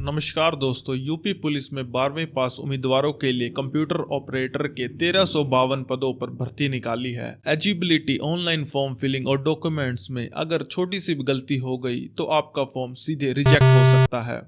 नमस्कार दोस्तों, UP police में 12वीं पास उम्मीदवारों के लिए कंप्यूटर ऑपरेटर के 1352 पदों पर भर्ती निकाली है। एलिजिबिलिटी, ऑनलाइन फॉर्म फिलिंग और डॉक्यूमेंट्स में अगर छोटी सी भी गलती हो गई तो आपका फॉर्म सीधे रिजेक्ट हो सकता है।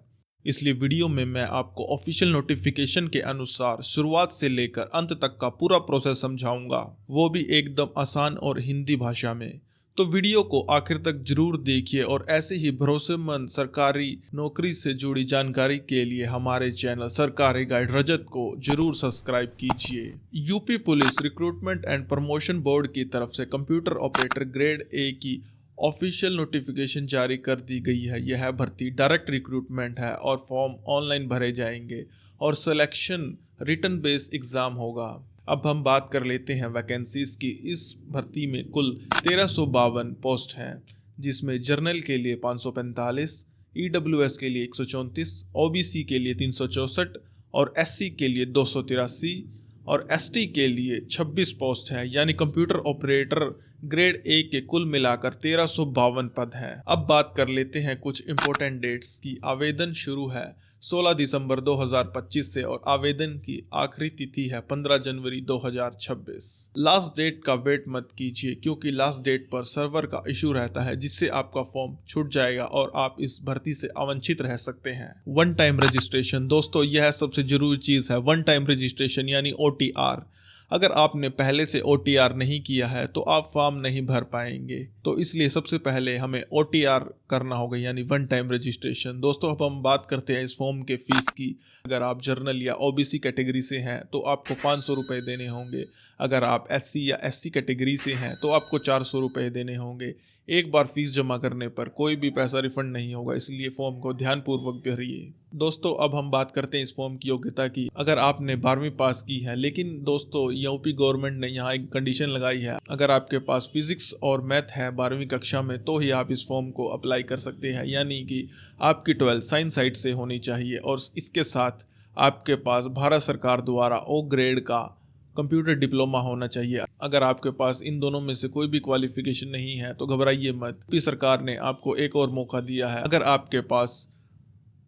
इसलिए वीडियो में मैं आपको ऑफिशियल नोटिफिकेशन के अनुसार शुरुआत से लेकर अंत तक का पूरा प्रोसेस समझाऊंगा, वो भी एकदम आसान और हिंदी भाषा में। तो वीडियो को आखिर तक जरूर देखिए और ऐसे ही भरोसेमंद सरकारी नौकरी से जुड़ी जानकारी के लिए हमारे चैनल सरकारी गाइड रजत को जरूर सब्सक्राइब कीजिए। UP police recruitment and promotion board की तरफ से कंप्यूटर ऑपरेटर ग्रेड ए की ऑफिशियल नोटिफिकेशन जारी कर दी गई है। यह भर्ती डायरेक्ट रिक्रूटमेंट है और फॉर्म ऑनलाइन भरे जाएंगे और सिलेक्शन रिटन बेस्ड एग्जाम होगा। अब हम बात कर लेते हैं वैकेंसीज की। इस भर्ती में कुल 1352 पोस्ट हैं, जिसमें जर्नल के लिए 545, ईडब्ल्यूएस के लिए 134, ओबीसी के लिए 364 और एससी के लिए 283 और एसटी के लिए 26 पोस्ट है। यानी कंप्यूटर ऑपरेटर ग्रेड ए के कुल मिलाकर 1352 पद हैं। अब बात कर लेते हैं कुछ इंपॉर्टेंट डेट्स की। आवेदन शुरू है 16 दिसंबर 2025 से और आवेदन की आखिरी तिथि है 15 जनवरी 2026। लास्ट डेट का वेट मत कीजिए, क्योंकि लास्ट डेट पर सर्वर का इशू रहता है, जिससे आपका फॉर्म छूट जाएगा और आप इस भर्ती से अवंचित रह सकते हैं। वन टाइम रजिस्ट्रेशन, दोस्तों यह सबसे जरूरी चीज है। वन टाइम रजिस्ट्रेशन यानी OTR। अगर आपने पहले से OTR नहीं किया है तो आप फॉर्म नहीं भर पाएंगे, तो इसलिए सबसे पहले हमें OTR करना होगा, यानी वन टाइम रजिस्ट्रेशन। दोस्तों अब हम बात करते हैं इस फॉर्म के फीस की। अगर आप जर्नल या OBC कैटेगरी से हैं तो आपको 500 रुपये देने होंगे। अगर आप SC या SC कैटेगरी से हैं तो आपको 400 रुपये देने होंगे। एक बार फीस जमा करने पर कोई भी पैसा रिफंड नहीं होगा, इसलिए फॉर्म को ध्यानपूर्वक भरिए। दोस्तों अब हम बात करते हैं इस फॉर्म की योग्यता की। अगर आपने 12वीं पास की है, लेकिन दोस्तों यूपी गवर्नमेंट ने यहाँ एक कंडीशन लगाई है, अगर आपके पास फिजिक्स और मैथ है 12वीं कक्षा में तो ही आप इस फॉर्म को अप्लाई कर सकते हैं। यानी कि आपकी 12th साइंस साइड से होनी चाहिए और इसके साथ आपके पास भारत सरकार द्वारा O ग्रेड का कंप्यूटर डिप्लोमा होना चाहिए। अगर आपके पास इन दोनों में से कोई भी क्वालिफिकेशन नहीं है तो घबराइए मत, सरकार ने आपको एक और मौका दिया है। अगर आपके पास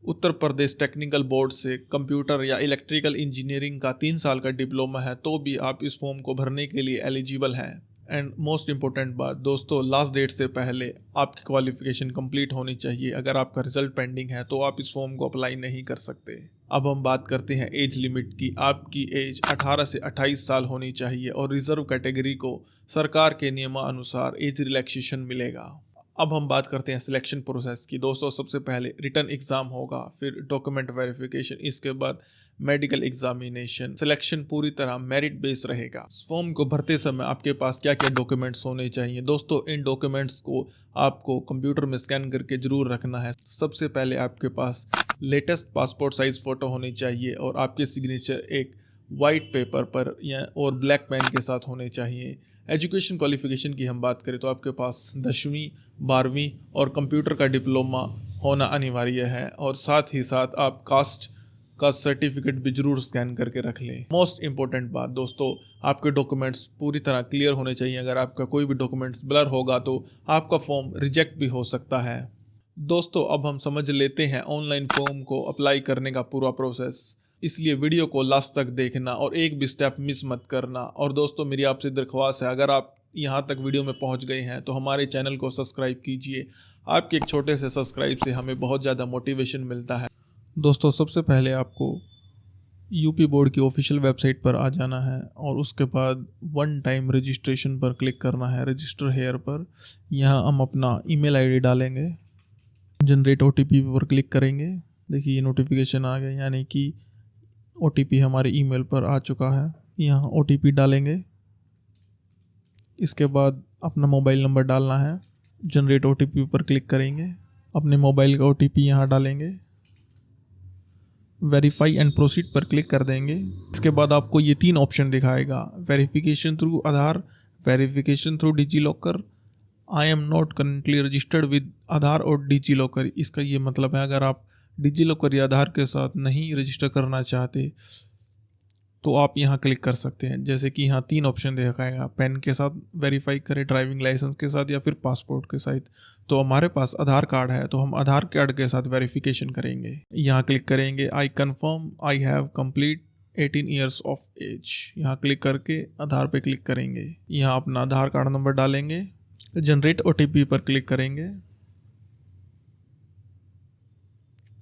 उत्तर प्रदेश टेक्निकल बोर्ड से कंप्यूटर या इलेक्ट्रिकल इंजीनियरिंग का 3 साल का डिप्लोमा है तो भी आप इस फॉर्म को भरने के लिए एलिजिबल हैं। एंड मोस्ट इम्पोर्टेंट बात दोस्तों, लास्ट डेट से पहले आपकी क्वालिफिकेशन कंप्लीट होनी चाहिए। अगर आपका रिजल्ट पेंडिंग है तो आप इस फॉर्म को अप्लाई नहीं कर सकते। अब हम बात करते हैं एज लिमिट की। आपकी एज 18 से 28 साल होनी चाहिए और रिजर्व कैटेगरी को सरकार के नियमानुसार एज रिलैक्सेशन मिलेगा। अब हम बात करते हैं सिलेक्शन प्रोसेस की। दोस्तों सबसे पहले रिटन एग्जाम होगा, फिर डॉक्यूमेंट वेरिफिकेशन, इसके बाद मेडिकल एग्जामिनेशन। सिलेक्शन पूरी तरह मेरिट बेस रहेगा। इस फॉर्म को भरते समय आपके पास क्या क्या डॉक्यूमेंट्स होने चाहिए? दोस्तों इन डॉक्यूमेंट्स को आपको कंप्यूटर में स्कैन करके जरूर रखना है। सबसे पहले आपके पास लेटेस्ट पासपोर्ट साइज फोटो होनी चाहिए और आपके सिग्नेचर एक वाइट पेपर पर या और ब्लैक पेन के साथ होने चाहिए। एजुकेशन क्वालिफिकेशन की हम बात करें तो आपके पास 10वीं 12वीं और कंप्यूटर का डिप्लोमा होना अनिवार्य है और साथ ही साथ आप कास्ट का सर्टिफिकेट भी जरूर स्कैन करके रख लें। मोस्ट इंपॉर्टेंट बात दोस्तों, आपके डॉक्यूमेंट्स पूरी तरह क्लियर होने चाहिए। अगर आपका कोई भी डॉक्यूमेंट्स ब्लर होगा तो आपका फॉर्म रिजेक्ट भी हो सकता है। दोस्तों अब हम समझ लेते हैं ऑनलाइन फॉर्म को अप्लाई करने का पूरा प्रोसेस, इसलिए वीडियो को लास्ट तक देखना और एक भी स्टेप मिस मत करना। और दोस्तों मेरी आपसे दरख्वास्त है, अगर आप यहाँ तक वीडियो में पहुँच गए हैं तो हमारे चैनल को सब्सक्राइब कीजिए। आपके एक छोटे से सब्सक्राइब से हमें बहुत ज़्यादा मोटिवेशन मिलता है। दोस्तों सबसे पहले आपको यूपी बोर्ड की ऑफिशियल वेबसाइट पर आ जाना है और उसके बाद वन टाइम रजिस्ट्रेशन पर क्लिक करना है, रजिस्टर हेयर पर। यहाँ हम अपना ईमेल आईडी डालेंगे, जनरेट OTP पर क्लिक करेंगे। देखिए ये नोटिफिकेशन आ गया, यानी कि OTP हमारे ईमेल पर आ चुका है। यहाँ OTP डालेंगे, इसके बाद अपना मोबाइल नंबर डालना है। जनरेट OTP पर क्लिक करेंगे, अपने मोबाइल का OTP यहाँ डालेंगे, वेरीफाई एंड प्रोसीड पर क्लिक कर देंगे। इसके बाद आपको ये 3 ऑप्शन दिखाएगा, verification through Aadhaar, verification through DigiLocker, I am not currently registered with Aadhaar और डिजीलॉकर। इसका ये मतलब है अगर आप डिजीलॉकर या आधार के साथ नहीं रजिस्टर करना चाहते तो आप यहाँ क्लिक कर सकते हैं। जैसे कि यहाँ 3 ऑप्शन दिखाएगा, पेन के साथ वेरीफाई करें, ड्राइविंग लाइसेंस के साथ या फिर पासपोर्ट के साथ। तो हमारे पास आधार कार्ड है तो हम आधार कार्ड के साथ वेरिफिकेशन करेंगे। यहाँ क्लिक करेंगे, I confirm I have complete 18 years of age. यहाँ क्लिक करके आधार पे क्लिक करेंगे। यहाँ अपना आधार कार्ड नंबर डालेंगे, जनरेट OTP पर क्लिक करेंगे।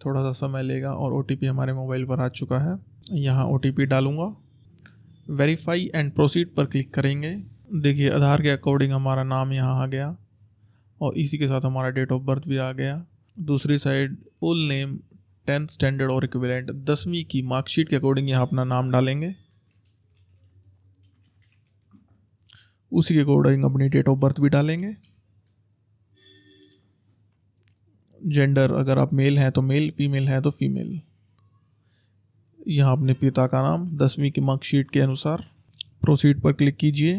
थोड़ा सा समय लेगा और OTP हमारे मोबाइल पर आ चुका है। यहाँ OTP डालूंगा, वेरीफाई एंड प्रोसीड पर क्लिक करेंगे। देखिए आधार के अकॉर्डिंग हमारा नाम यहाँ आ गया और इसी के साथ हमारा डेट ऑफ बर्थ भी आ गया। दूसरी side full name, 10th standard और इक्विवेलेंट, 10वीं की मार्कशीट के अकॉर्डिंग यहाँ अपना नाम डालेंगे। उसी के अकॉर्डिंग अपनी डेट ऑफ बर्थ भी डालेंगे। जेंडर, अगर आप मेल हैं तो मेल, फीमेल है तो फीमेल। यहाँ अपने पिता का नाम 10वीं की मार्कशीट के अनुसार। प्रोसीड पर क्लिक कीजिए।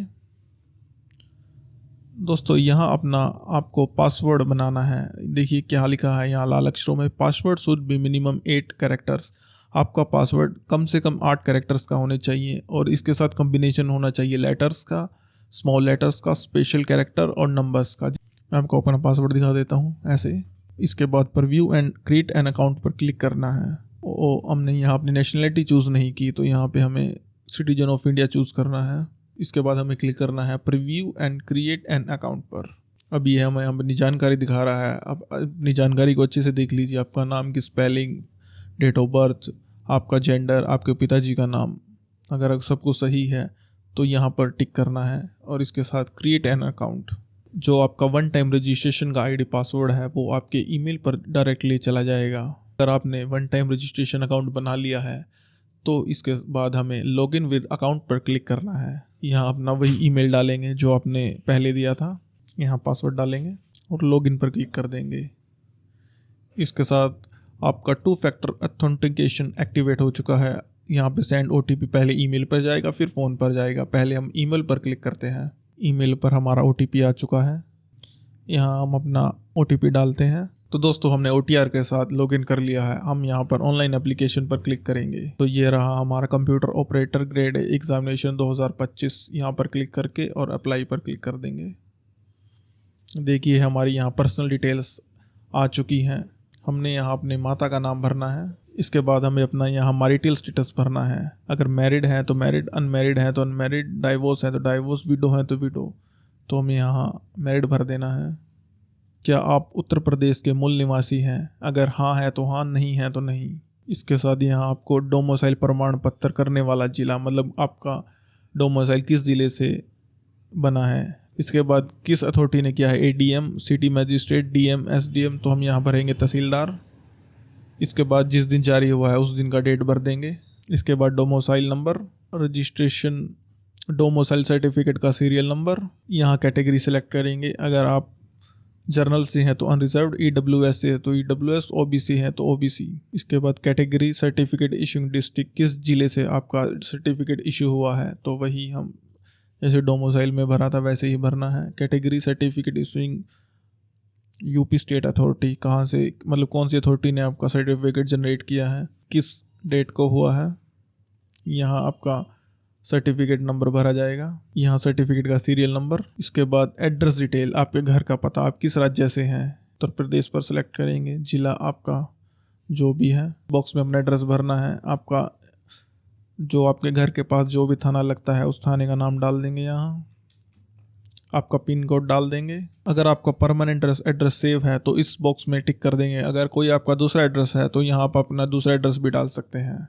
दोस्तों यहाँ अपना आपको पासवर्ड बनाना है। देखिए क्या लिखा है यहाँ लाल अक्षरों में, password should be minimum 8 characters. आपका पासवर्ड कम से कम 8 कैरेक्टर्स का होने चाहिए और इसके साथ कॉम्बिनेशन होना चाहिए लेटर्स का, स्मॉल लेटर्स का, स्पेशल कैरेक्टर और नंबर्स का। मैं आपको अपना पासवर्ड दिखा देता हूँ ऐसे। इसके बाद पर view and create an account पर क्लिक करना है। हमने यहाँ अपनी नेशनलिटी चूज़ नहीं की तो यहाँ पे हमें सिटीजन ऑफ इंडिया चूज़ करना है। इसके बाद हमें क्लिक करना है preview and create an account पर। अब ये हमें अपनी जानकारी दिखा रहा है। अब अपनी जानकारी को अच्छे से देख लीजिए, आपका नाम की स्पेलिंग, डेट ऑफ बर्थ, आपका जेंडर, आपके पिताजी का नाम। अगर सब कुछ सही है तो यहाँ पर टिक करना है और इसके साथ क्रिएट एन अकाउंट। जो आपका 1 टाइम रजिस्ट्रेशन का ID पासवर्ड है वो आपके ईमेल पर डायरेक्टली चला जाएगा। अगर आपने 1 टाइम रजिस्ट्रेशन अकाउंट बना लिया है तो इसके बाद हमें लॉगिन विद अकाउंट पर क्लिक करना है। यहाँ अपना वही ईमेल डालेंगे जो आपने पहले दिया था, यहाँ पासवर्ड डालेंगे और लॉगिन पर क्लिक कर देंगे। इसके साथ आपका 2 फैक्टर ऑथेंटिकेशन एक्टिवेट हो चुका है। यहाँ पे सेंड OTP पहले ईमेल पर जाएगा फिर फ़ोन पर जाएगा। पहले हम ईमेल पर क्लिक करते हैं। ईमेल पर हमारा OTP आ चुका है। यहाँ हम अपना OTP डालते हैं। तो दोस्तों हमने OTR के साथ लॉगिन कर लिया है। हम यहाँ पर ऑनलाइन एप्लीकेशन पर क्लिक करेंगे तो ये रहा हमारा कंप्यूटर ऑपरेटर ग्रेड एग्जामिनेशन 2025। यहाँ पर क्लिक करके और अप्लाई पर क्लिक कर देंगे। देखिए हमारी यहाँ पर्सनल डिटेल्स आ चुकी हैं। हमने यहाँ अपने माता का नाम भरना है। इसके बाद हमें अपना यहाँ मैरिटल स्टेटस भरना है। अगर मैरिड है तो मैरिड, अनमैरिड है तो अनमैरिड, डाइवोर्स है तो डाइवोर्स, विडो है तो विडो। तो हमें यहाँ मैरिड भर देना है। क्या आप उत्तर प्रदेश के मूल निवासी हैं? अगर हाँ है तो हाँ, नहीं है तो नहीं। इसके साथ यहाँ आपको डोमिसाइल प्रमाण पत्र करने वाला जिला, मतलब आपका डोमिसाइल किस ज़िले से बना है। इसके बाद किस अथॉरिटी ने किया है, ADM, city magistrate, DM, SDM। तो हम यहाँ भरेंगे तहसीलदार। इसके बाद जिस दिन जारी हुआ है उस दिन का डेट भर देंगे। इसके बाद domicile number, registration, domicile certificate का सीरियल नंबर। यहाँ कैटेगरी सेलेक्ट करेंगे। अगर आप जर्नल से हैं तो अनरिजर्व्ड, EWS से है तो EWS, OBC है तो OBC। इसके बाद कैटेगरी सर्टिफिकेट इशूइंग डिस्ट्रिक्ट, किस ज़िले से आपका सर्टिफिकेट इशू हुआ है तो वही हम जैसे डोमिसाइल में भरा था वैसे ही भरना है। Category certificate issuing UP state authority, कहाँ से, मतलब कौन सी अथॉरिटी ने आपका सर्टिफिकेट जनरेट किया है, किस डेट को हुआ है। यहाँ आपका सर्टिफिकेट नंबर भरा जाएगा। यहाँ सर्टिफिकेट का सीरियल नंबर। इसके बाद एड्रेस डिटेल, आपके घर का पता, आप किस राज्य से हैं, उत्तर प्रदेश पर सेलेक्ट करेंगे। जिला आपका जो भी है, बॉक्स में अपना एड्रेस भरना है। आपका जो आपके घर के पास जो भी थाना लगता है उस थाने का नाम डाल देंगे। यहाँ आपका पिन कोड डाल देंगे। अगर आपका परमानेंट एड्रेस सेव है तो इस बॉक्स में टिक कर देंगे। अगर कोई आपका दूसरा एड्रेस है तो यहाँ आप अपना दूसरा एड्रेस भी डाल सकते हैं।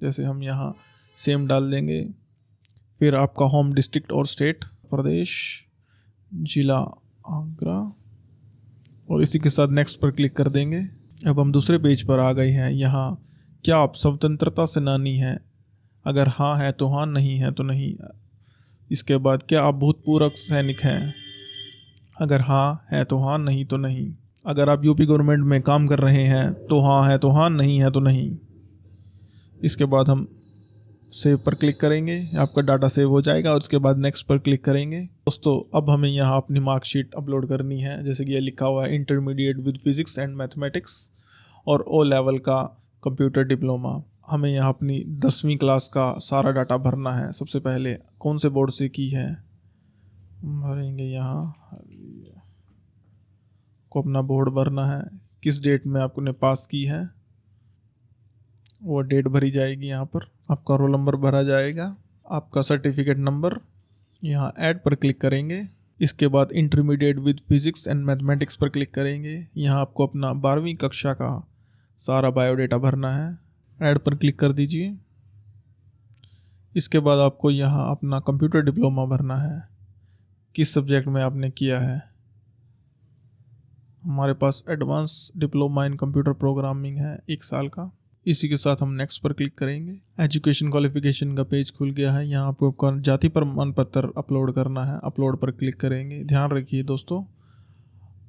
जैसे हम यहाँ सेम डाल देंगे। फिर आपका होम डिस्ट्रिक्ट और स्टेट, प्रदेश, जिला आगरा, और इसी के साथ नेक्स्ट पर क्लिक कर देंगे। अब हम दूसरे पेज पर आ गए हैं। यहाँ क्या आप स्वतंत्रता सेनानी हैं? अगर हाँ है तो हाँ, नहीं है तो नहीं। इसके बाद क्या आप भूतपूर्व सैनिक हैं? अगर हाँ है तो हाँ, नहीं तो नहीं। अगर आप UP गवर्नमेंट में काम कर रहे हैं तो हाँ है तो हाँ, नहीं है तो नहीं। इसके बाद हम सेव पर क्लिक करेंगे, आपका डाटा सेव हो जाएगा और उसके बाद नेक्स्ट पर क्लिक करेंगे। दोस्तों अब हमें यहाँ अपनी मार्कशीट अपलोड करनी है। जैसे कि ये लिखा हुआ है intermediate with physics and mathematics और O लेवल का कंप्यूटर डिप्लोमा। हमें यहाँ अपनी 10वीं क्लास का सारा डाटा भरना है। सबसे पहले कौन से बोर्ड से की है भरेंगे, यहाँ को अपना बोर्ड भरना है, किस डेट में आपने पास की है वो डेट भरी जाएगी। यहाँ पर आपका रोल नंबर भरा जाएगा, आपका सर्टिफिकेट नंबर, यहाँ ऐड पर क्लिक करेंगे। इसके बाद intermediate with physics and mathematics पर क्लिक करेंगे। यहाँ आपको अपना 12वीं कक्षा का सारा बायोडेटा भरना है, ऐड पर क्लिक कर दीजिए। इसके बाद आपको यहाँ अपना कंप्यूटर डिप्लोमा भरना है, किस सब्जेक्ट में आपने किया है। हमारे पास advance diploma in computer programming है 1 साल का। इसी के साथ हम नेक्स्ट पर क्लिक करेंगे। एजुकेशन क्वालिफिकेशन का पेज खुल गया है। यहाँ आपको जाति प्रमाण पत्र अपलोड करना है, अपलोड पर क्लिक करेंगे। ध्यान रखिए दोस्तों,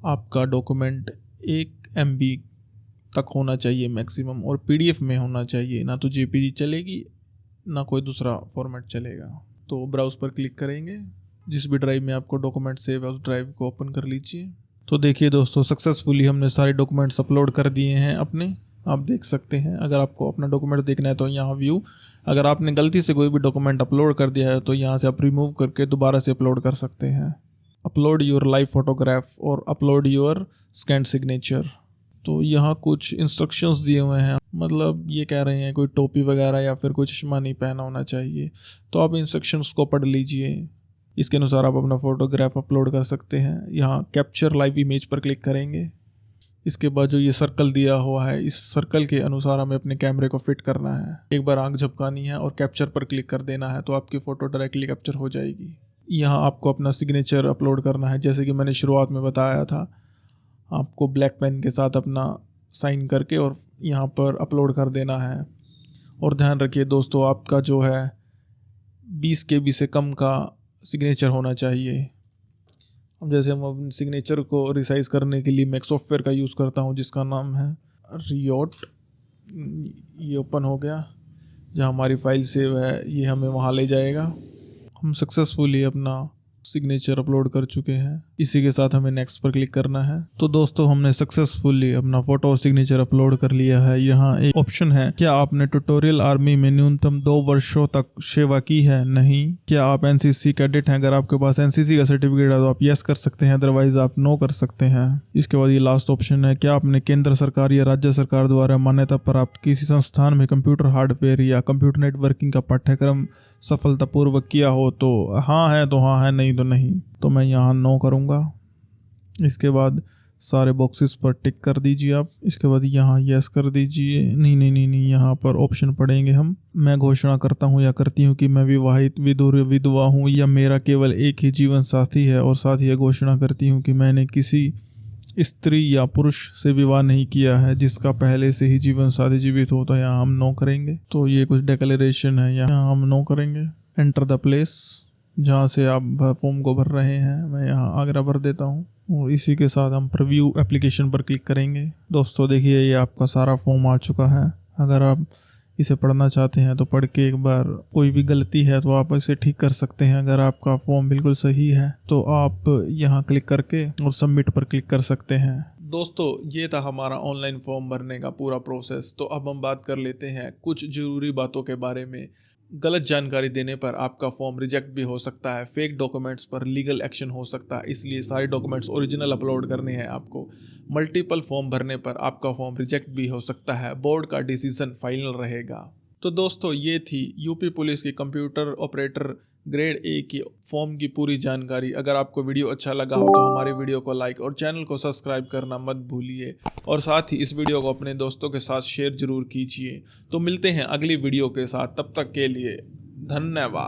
आपका डॉक्यूमेंट 1 MB तक होना चाहिए मैक्सिमम, और PDF में होना चाहिए, ना तो JPG चलेगी ना कोई दूसरा फॉर्मेट चलेगा। तो ब्राउज पर क्लिक करेंगे, जिस भी ड्राइव में आपको डॉक्यूमेंट सेव है उस ड्राइव को ओपन कर लीजिए। तो देखिए दोस्तों, सक्सेसफुली हमने सारे डॉक्यूमेंट्स अपलोड कर दिए हैं अपने, आप देख सकते हैं। अगर आपको अपना डॉक्यूमेंट देखना है तो यहाँ व्यू, अगर आपने गलती से कोई भी डॉक्यूमेंट अपलोड कर दिया है तो यहाँ से आप रिमूव करके दोबारा से अपलोड कर सकते हैं। अपलोड योर लाइव फोटोग्राफ और अपलोड योर स्कैन सिग्नेचर। तो यहाँ कुछ इंस्ट्रक्शंस दिए हुए हैं, मतलब ये कह रहे हैं कोई टोपी वगैरह या फिर कोई चश्मा नहीं पहना होना चाहिए। तो आप इंस्ट्रक्शंस को पढ़ लीजिए, इसके अनुसार आप अपना फोटोग्राफ अपलोड कर सकते हैं। यहाँ कैप्चर लाइव इमेज पर क्लिक करेंगे। इसके बाद जो ये सर्कल दिया हुआ है, इस सर्कल के अनुसार हमें अपने कैमरे को फिट करना है। एक बार आंख झपकानी है और कैप्चर पर क्लिक कर देना है, तो आपकी फ़ोटो डायरेक्टली कैप्चर हो जाएगी। यहाँ आपको अपना सिग्नेचर अपलोड करना है, जैसे कि मैंने शुरुआत में बताया था। आपको ब्लैक पेन के साथ अपना साइन करके और यहाँ पर अपलोड कर देना है। और ध्यान रखिए दोस्तों, आपका जो है 20 KB से कम का सिग्नेचर होना चाहिए। अब जैसे हम सिग्नेचर को रिसाइज करने के लिए मैं एक सॉफ्टवेयर का यूज़ करता हूँ जिसका नाम है रियोट। ये ओपन हो गया, जहाँ हमारी फाइल सेव है ये हमें वहाँ ले जाएगा। हम सक्सेसफुली अपना सिग्नेचर अपलोड कर चुके हैं। इसी के साथ हमें नेक्स्ट पर क्लिक करना है। तो दोस्तों, हमने सक्सेसफुली अपना फोटो और सिग्नेचर अपलोड कर लिया है। यहाँ एक ऑप्शन है, क्या आपने ट्यूटोरियल आर्मी में न्यूनतम 2 वर्षों तक सेवा की है? नहीं। क्या आप NCC कैडेट हैं? अगर आपके पास NCC का सर्टिफिकेट है तो आप यस कर सकते हैं, अदरवाइज आप नो कर सकते हैं। इसके बाद ये लास्ट ऑप्शन है, क्या आपने केंद्र सरकार या राज्य सरकार द्वारा मान्यता प्राप्त किसी संस्थान में कंप्यूटर हार्डवेयर या कंप्यूटर नेटवर्किंग का पाठ्यक्रम सफलतापूर्वक किया हो? तो हाँ है तो हाँ है, नहीं तो नहीं। तो मैं यहाँ नो करूँगा। इसके बाद सारे बॉक्सेस पर टिक कर दीजिए आप। इसके बाद यहाँ यस कर दीजिए। नहीं नहीं नहीं नहीं, यहाँ पर ऑप्शन पढ़ेंगे हम। मैं घोषणा करता हूँ या करती हूँ कि मैं विवाहित, विधुर, विधवा हूँ या मेरा केवल एक ही जीवन साथी है, और साथ ही घोषणा करती हूँ कि मैंने किसी स्त्री या पुरुष से विवाह नहीं किया है जिसका पहले से ही जीवन साथी जीवित हो। तो यहाँ हम नो करेंगे। तो ये कुछ डिक्लेरेशन है, यहाँ हम नो करेंगे। एंटर द प्लेस, जहाँ से आप फॉर्म को भर रहे हैं, मैं यहाँ आगरा भर देता हूँ। और इसी के साथ हम प्रीव्यू एप्लीकेशन पर क्लिक करेंगे। दोस्तों देखिए, ये आपका सारा फॉर्म आ चुका है। अगर आप इसे पढ़ना चाहते हैं तो पढ़ के एक बार, कोई भी गलती है तो आप इसे ठीक कर सकते हैं। अगर आपका फॉर्म बिल्कुल सही है तो आप यहाँ क्लिक करके और सबमिट पर क्लिक कर सकते हैं। दोस्तों, ये था हमारा ऑनलाइन फॉर्म भरने का पूरा प्रोसेस। तो अब हम बात कर लेते हैं कुछ ज़रूरी बातों के बारे में। गलत जानकारी देने पर आपका फॉर्म रिजेक्ट भी हो सकता है, फेक डॉक्यूमेंट्स पर लीगल एक्शन हो सकता है, इसलिए सारे डॉक्यूमेंट्स ओरिजिनल अपलोड करने हैं आपको। मल्टीपल फॉर्म भरने पर आपका फॉर्म रिजेक्ट भी हो सकता है, बोर्ड का डिसीजन फाइनल रहेगा। तो दोस्तों, ये थी यूपी पुलिस की कंप्यूटर ऑपरेटर ग्रेड A की फॉर्म की पूरी जानकारी। अगर आपको वीडियो अच्छा लगा हो तो हमारे वीडियो को लाइक और चैनल को सब्सक्राइब करना मत भूलिए, और साथ ही इस वीडियो को अपने दोस्तों के साथ शेयर जरूर कीजिए। तो मिलते हैं अगली वीडियो के साथ, तब तक के लिए धन्यवाद।